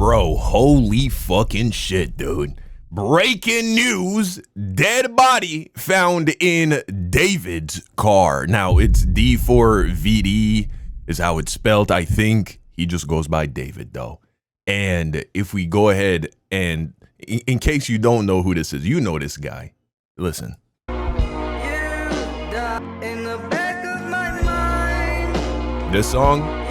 Bro, holy fucking shit, dude. Breaking news, dead body found in David's car. Now, it's D4VD is how it's spelled, I think. He just goes by David, though. And if we go ahead and, in case you don't know who this is, you know this guy. Listen. This song?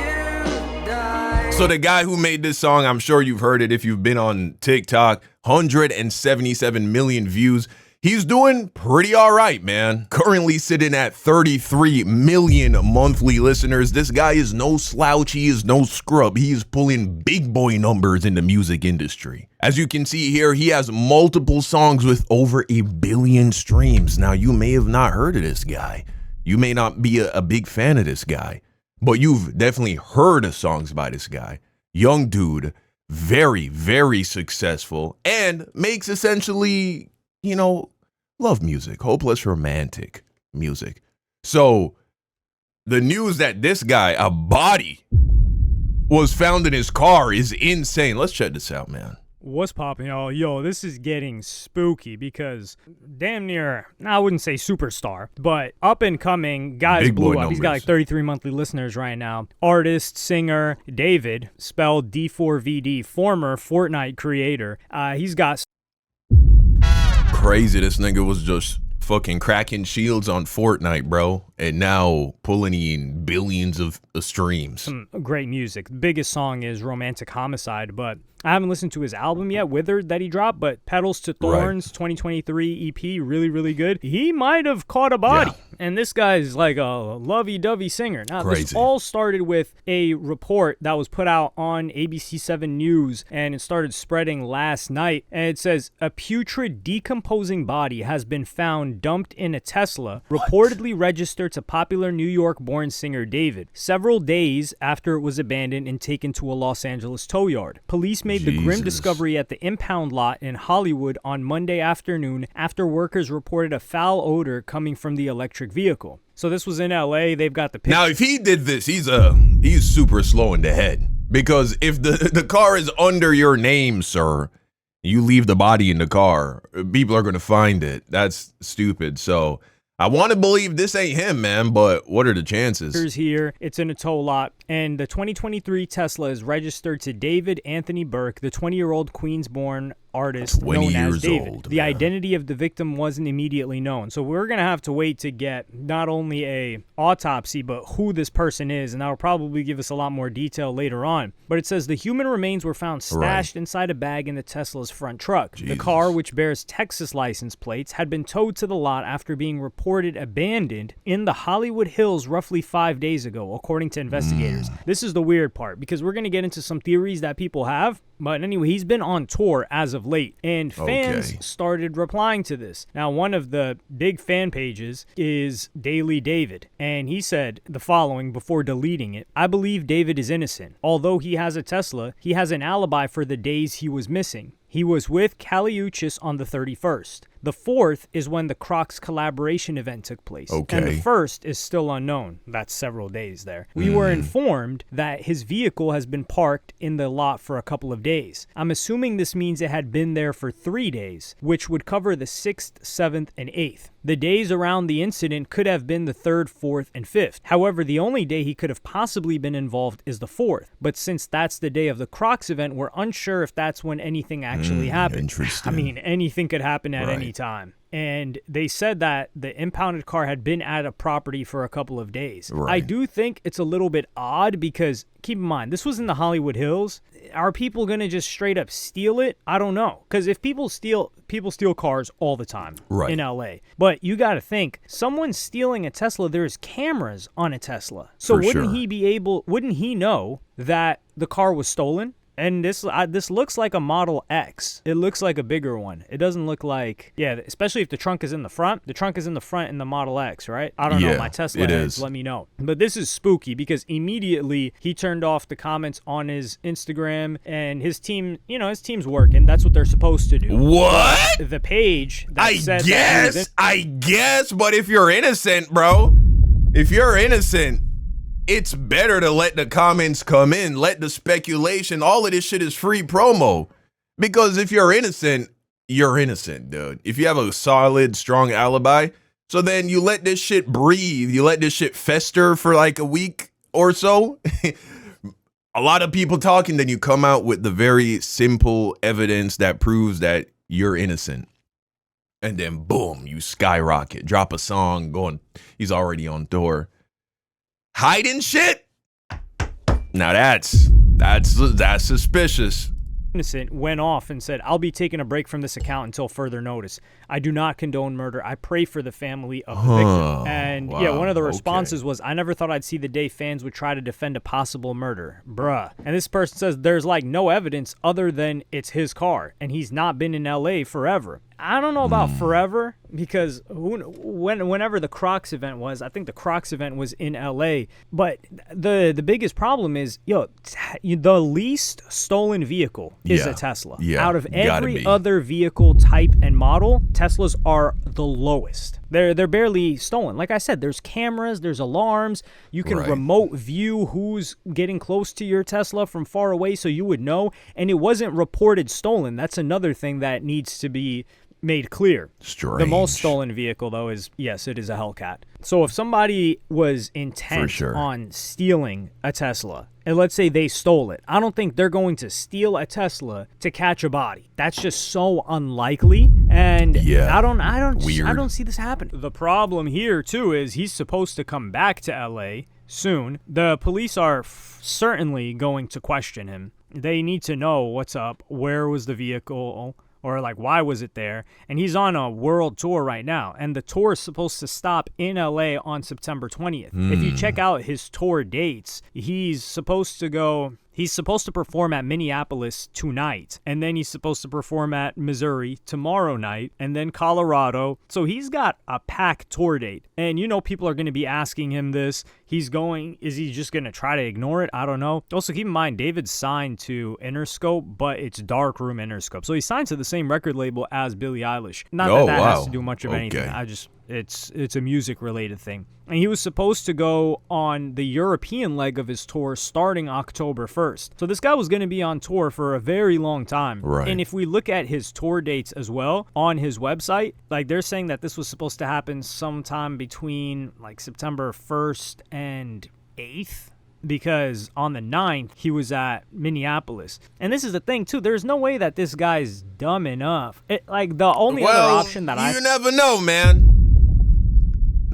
So the guy who made this song, I'm sure you've heard it if you've been on TikTok, 177 million views. He's doing pretty all right, man. Currently sitting at 33 million monthly listeners. This guy is no slouch. He is no scrub. He is pulling big boy numbers in the music industry. As you can see here, he has multiple songs with over 1 billion streams. Now, you may have not heard of this guy. You may not be a big fan of this guy, but you've definitely heard of songs by this guy. Young dude, very, very successful, and makes essentially, you know, love music, hopeless romantic music. So the news that this guy, a body, was found in his car is insane. Let's check this out, man. What's popping, y'all? Yo, this is getting spooky because damn near, I wouldn't say superstar, but up and coming, guys blew up. He's got like 33 monthly listeners right now. Artist, singer, David, spelled D4VD, former Fortnite creator. He's got crazy. This nigga was just fucking cracking shields on Fortnite, bro, and now pulling in billions of streams. Some great music. The biggest song is Romantic Homicide, but I haven't listened to his album yet, Withered, that he dropped, but Petals to Thorns 2023 EP, really, really good. He might have caught a body, and this guy's like a lovey-dovey singer. Now, this all started with a report that was put out on ABC7 News, and it started spreading last night, and it says, a putrid, decomposing body has been found dumped in a Tesla, reportedly registered to popular New York-born singer David, several days after it was abandoned and taken to a Los Angeles tow yard. Police made the grim discovery at the impound lot in Hollywood on Monday afternoon after workers reported a foul odor coming from the electric vehicle. So this was in LA. They've got the picture. Now, if he did this, he's super slow in the head, because if the car is under your name, sir, you leave the body in the car, people are going to find it. That's stupid. So I want to believe this ain't him, man, but what are the chances? Here, it's in a tow lot, and the 2023 Tesla is registered to David Anthony Burke, the 20-year-old Queens-born artist known as David. The identity of the victim wasn't immediately known, so we're going to have to wait to get not only a autopsy, but who this person is, and that'll probably give us a lot more detail later on. But it says the human remains were found stashed inside a bag in the Tesla's front truck. The car, which bears Texas license plates, had been towed to the lot after being reported abandoned in the Hollywood Hills roughly 5 days ago, according to investigators. This is the weird part, because we're going to get into some theories that people have, but anyway, he's been on tour as of late, and fans started replying to this. Now, one of the big fan pages is Daily David, and he said the following before deleting it: I believe David is innocent. Although he has a Tesla, he has an alibi for the days he was missing. He was with Caliuchis on the 31st. The 4th is when the Crocs collaboration event took place. And the 1st is still unknown. That's several days there. We were informed that his vehicle has been parked in the lot for a couple of days. I'm assuming this means it had been there for 3 days, which would cover the 6th, 7th, and 8th. The days around the incident could have been the 3rd, 4th, and 5th. However, the only day he could have possibly been involved is the 4th. But since that's the day of the Crocs event, we're unsure if that's when anything actually happened. Interesting. I mean, anything could happen at any time. And they said that the impounded car had been at a property for a couple of days. I do think it's a little bit odd because, keep in mind, this was in the Hollywood Hills. Are people going to just straight up steal it? I don't know. Because if people steal cars all the time in LA. But you got to think, someone stealing a Tesla, there's cameras on a Tesla. So wouldn't he know that the car was stolen? And this looks like a Model X. It looks like a bigger one. It doesn't look like, especially if the trunk is in the front. The trunk is in the front in the Model X, right? I don't know. My Tesla heads let me know. But this is spooky because immediately he turned off the comments on his Instagram, and his team, his team's working. That's what they're supposed to do. What? The page that I guess, but if you're innocent, bro, if you're innocent, it's better to let the comments come in, let the speculation, all of this shit is free promo. Because if you're innocent, dude. If you have a solid, strong alibi, so then you let this shit breathe, you let this shit fester for like a week or so. A lot of people talking, then you come out with the very simple evidence that proves that you're innocent. And then boom, you skyrocket, drop a song going, he's already on tour. Hiding shit? Now that's suspicious. Innocent went off and said, "I'll be taking a break from this account until further notice. I do not condone murder. I pray for the family of the victim." And yeah, one of the responses was, "I never thought I'd see the day fans would try to defend a possible murder. Bruh." And this person says there's like no evidence other than it's his car and he's not been in LA forever. I don't know about forever, because whenever the Crocs event was, I think the Crocs event was in LA. But the biggest problem is, the least stolen vehicle is a Tesla. Yeah, out of every other vehicle type and model, Teslas are the lowest. They're barely stolen. Like I said, there's cameras, there's alarms. You can remote view who's getting close to your Tesla from far away, so you would know. And it wasn't reported stolen. That's another thing that needs to be made clear. Strange. The most stolen vehicle, though, is, yes, it is a Hellcat. So if somebody was intent on stealing a Tesla, and let's say they stole it, I don't think they're going to steal a Tesla to catch a body. That's just so unlikely. And I don't see this happen. The problem here, too, is he's supposed to come back to LA soon. The police are certainly going to question him. They need to know what's up, where was the vehicle, or like, why was it there? And he's on a world tour right now, and the tour is supposed to stop in LA on September 20th. If you check out his tour dates, he's supposed to perform at Minneapolis tonight, and then he's supposed to perform at Missouri tomorrow night, and then Colorado. So he's got a packed tour date. And people are going to be asking him this. Is he just going to try to ignore it? I don't know. Also, keep in mind, David's signed to Interscope, but it's Darkroom Interscope. So he's signed to the same record label as Billie Eilish. Not that has to do much of anything. It's a music-related thing. And he was supposed to go on the European leg of his tour starting October 1st. So this guy was going to be on tour for a very long time. Right. And if we look at his tour dates as well on his website, like they're saying that this was supposed to happen sometime between like September 1st and 8th. Because on the 9th, he was at Minneapolis. And this is the thing, too. There's no way that this guy's dumb enough. The only other option that you never know, man.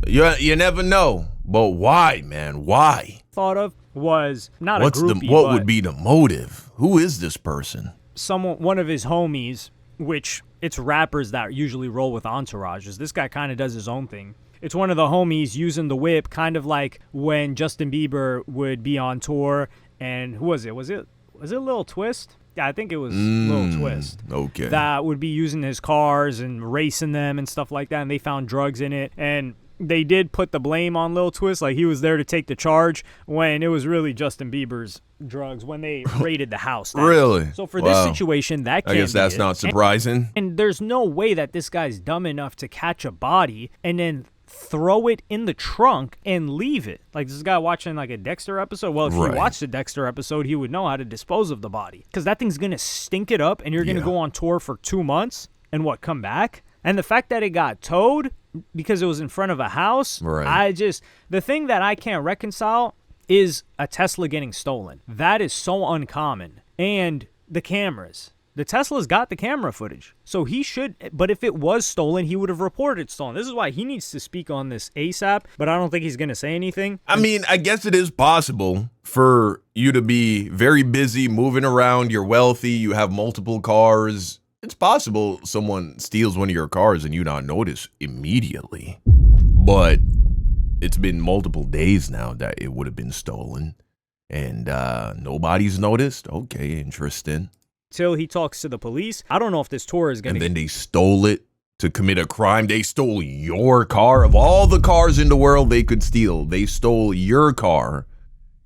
You never know. But why, man? Why? Thought of was not What's a groupie, what would be the motive? Who is this person? One of his homies, which it's rappers that usually roll with entourages. This guy kind of does his own thing. It's one of the homies using the whip, kind of like when Justin Bieber would be on tour. And who was it? Was it Lil Twist? Yeah, I think it was Lil Twist. Okay. That would be using his cars and racing them and stuff like that. And they found drugs in it. And they did put the blame on Lil Twist, like he was there to take the charge, when it was really Justin Bieber's drugs when they raided the house. Really? So for this situation, that can't I guess that's not surprising. And there's no way that this guy's dumb enough to catch a body and then throw it in the trunk and leave it. Like this guy watching like a Dexter episode. Well, if he watched a Dexter episode, he would know how to dispose of the body, because that thing's gonna stink it up, and you're gonna go on tour for 2 months and come back. And the fact that it got towed because it was in front of a house, the thing that I can't reconcile is a Tesla getting stolen. That is so uncommon. And the cameras. The Tesla's got the camera footage. So he should, but if it was stolen, he would have reported it stolen. This is why he needs to speak on this ASAP, but I don't think he's going to say anything. I mean, I guess it is possible for you to be very busy moving around. You're wealthy. You have multiple cars. It's possible someone steals one of your cars and you not notice immediately. But it's been multiple days now that it would have been stolen. And nobody's noticed. Okay, interesting. Till he talks to the police. I don't know if this tour is going to... And then they stole it to commit a crime. They stole your car. Of all the cars in the world they could steal, they stole your car.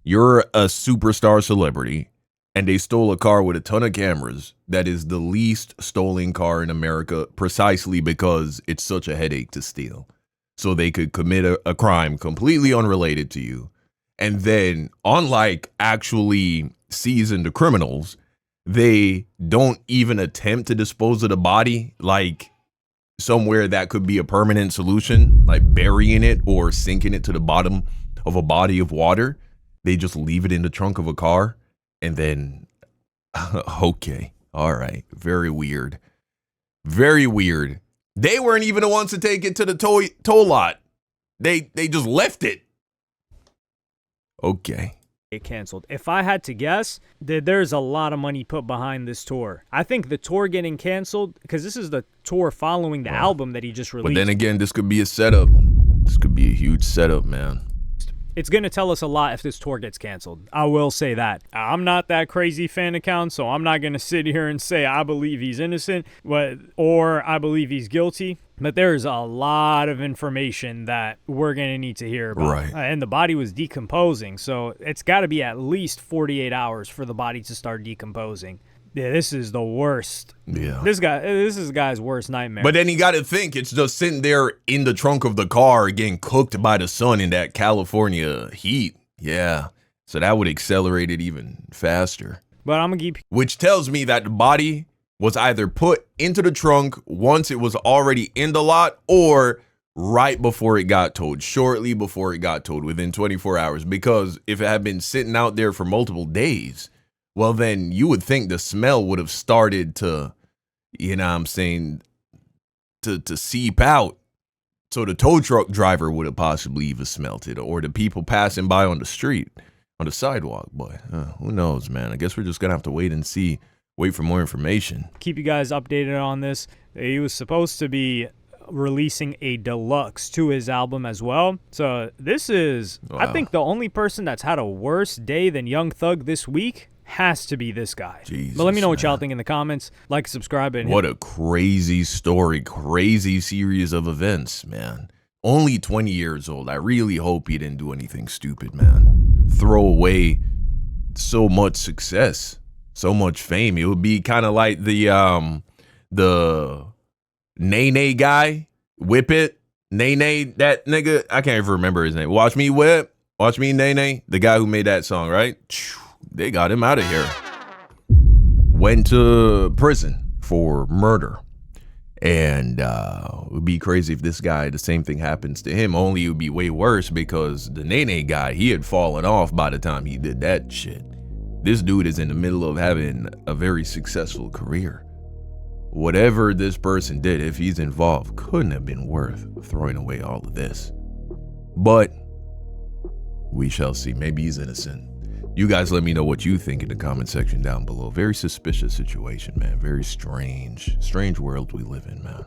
You're a superstar celebrity. And they stole a car with a ton of cameras that is the least stolen car in America, precisely because it's such a headache to steal. So they could commit a crime completely unrelated to you And then, unlike actually seasoned criminals, they don't even attempt to dispose of the body like somewhere that could be a permanent solution, like burying it or sinking it to the bottom of a body of water. They just leave it in the trunk of a car and then, okay, all right, very weird. Very weird. They weren't even the ones to take it to the toll lot. They just left it. Okay. Get canceled. If I had to guess, there's a lot of money put behind this tour. I think the tour getting canceled, because this is the tour following the album that he just released. But then again, this could be a setup. This could be a huge setup, man. It's going to tell us a lot if this tour gets canceled. I will say that. I'm not that crazy fan account, so I'm not going to sit here and say I believe he's innocent or I believe he's guilty. But there's a lot of information that we're going to need to hear about. Right. And the body was decomposing, so it's got to be at least 48 hours for the body to start decomposing. Yeah, this is the worst. Yeah. This is the guy's worst nightmare. But then you got to think it's just sitting there in the trunk of the car getting cooked by the sun in that California heat. Yeah. So that would accelerate it even faster. But I'm going to keep... Which tells me that the body was either put into the trunk once it was already in the lot or right before it got towed, shortly before it got towed, within 24 hours. Because if it had been sitting out there for multiple days, well, then you would think the smell would have started to, you know what I'm saying, to seep out. So the tow truck driver would have possibly even smelt it, or the people passing by on the street, on the sidewalk. But who knows, man? I guess we're just going to have to wait and see, wait for more information. Keep you guys updated on this. He was supposed to be releasing a deluxe to his album as well. So this is, wow. I think the only person that's had a worse day than Young Thug this week has to be this guy. Jesus, but let me know what man. y'all think in the comments. Like, subscribe, and what a crazy story, crazy series of events, man. Only 20 years old. I really hope he didn't do anything stupid, man. Throw away so much success, so much fame. It would be kind of like the Nene guy, Whip It, Nene, that nigga. I can't even remember his name. Watch Me Whip, Watch Me Nene, the guy who made that song, right? They got him out of here. Went to prison for murder. And it would be crazy if this guy, the same thing happens to him, only it would be way worse because the Nene guy, he had fallen off by the time he did that shit. This dude is in the middle of having a very successful career. Whatever this person did, if he's involved, couldn't have been worth throwing away all of this. But we shall see. Maybe he's innocent. You guys let me know what you think in the comment section down below. Very suspicious situation, man. Very strange world we live in, man.